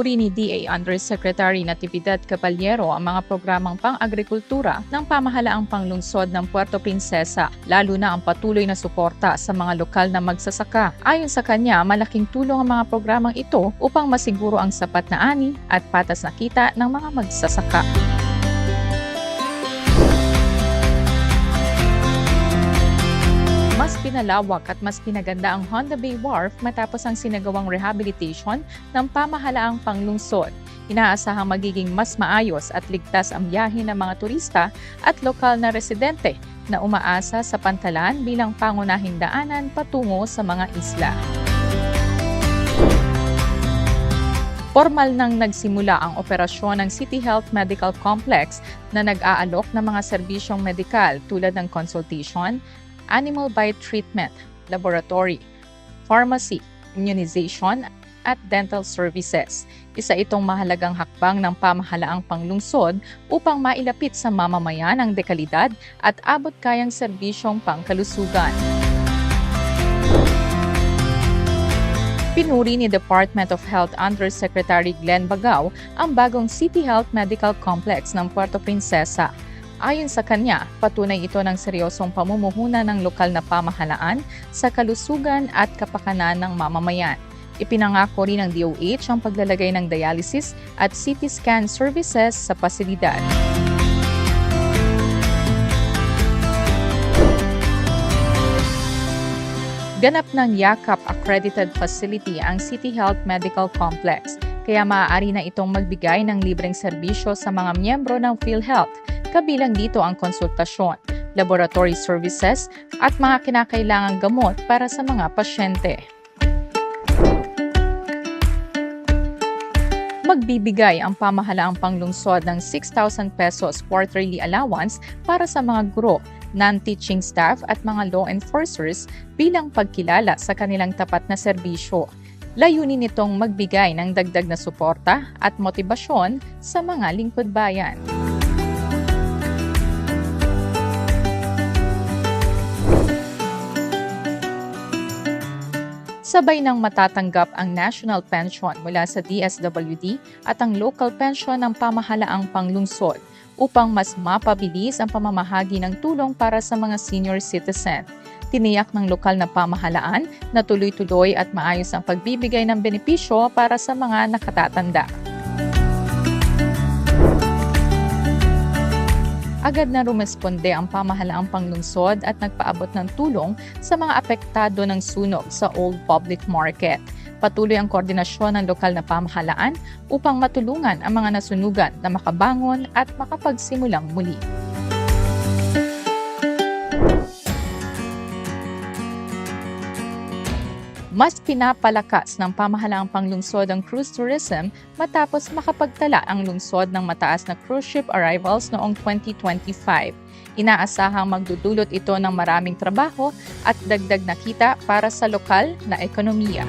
Pinuri ni DA Undersecretary Natividad Caballero ang mga programang pang-agrikultura ng pamahalaang panglungsod ng Puerto Princesa, lalo na ang patuloy na suporta sa mga lokal na magsasaka. Ayon sa kanya, malaking tulong ang mga programang ito upang masiguro ang sapat na ani at patas na kita ng mga magsasaka. Mas pinalawak at mas pinaganda ang Honda Bay Wharf matapos ang sinagawang rehabilitation ng pamahalaang panglungsod. Inaasahang magiging mas maayos at ligtas ang biyahe ng mga turista at lokal na residente na umaasa sa pantalan bilang pangunahing daanan patungo sa mga isla. Formal nang nagsimula ang operasyon ng City Health Medical Complex na nag-aalok ng mga serbisyong medikal tulad ng consultation, animal bite treatment, laboratory, pharmacy, immunization, at dental services. Isa itong mahalagang hakbang ng pamahalaang panglungsod upang mailapit sa mamamayan ang dekalidad at abot-kayang serbisyong pangkalusugan. Pinuri ni Department of Health Undersecretary Glenn Bagao ang bagong City Health Medical Complex ng Puerto Princesa. Ayon sa kanya, patunay ito ng seryosong pamumuhunan ng lokal na pamahalaan sa kalusugan at kapakanan ng mamamayan. Ipinangako rin ng DOH ang paglalagay ng dialysis at CT scan services sa pasilidad. Ganap ng YACAP accredited facility ang City Health Medical Complex, kaya maaari na itong magbigay ng libreng serbisyo sa mga miyembro ng PhilHealth, kabilang dito ang konsultasyon, laboratory services at mga kinakailangang gamot para sa mga pasyente. Magbibigay ang pamahalaang panglungsod ng 6,000 pesos quarterly allowance para sa mga guro, non-teaching staff at mga law enforcers bilang pagkilala sa kanilang tapat na serbisyo. Layunin nitong magbigay ng dagdag na suporta at motibasyon sa mga lingkod bayan. Sabay nang matatanggap ang national pension mula sa DSWD at ang local pension ng pamahalaang panglungsod upang mas mapabilis ang pamamahagi ng tulong para sa mga senior citizen. Tiniyak ng lokal na pamahalaan na tuloy-tuloy at maayos ang pagbibigay ng benepisyo para sa mga nakatatanda. Agad na rumesponde ang pamahalaang panglungsod at nagpaabot ng tulong sa mga apektado ng sunog sa Old Public Market. Patuloy ang koordinasyon ng lokal na pamahalaan upang matulungan ang mga nasunugan na makabangon at makapagsimulang muli. Mas pinapalakas ng pamahalaang panglungsod ang cruise tourism matapos makapagtala ang lungsod ng mataas na cruise ship arrivals noong 2025. Inaasahang magdudulot ito ng maraming trabaho at dagdag na kita para sa lokal na ekonomiya.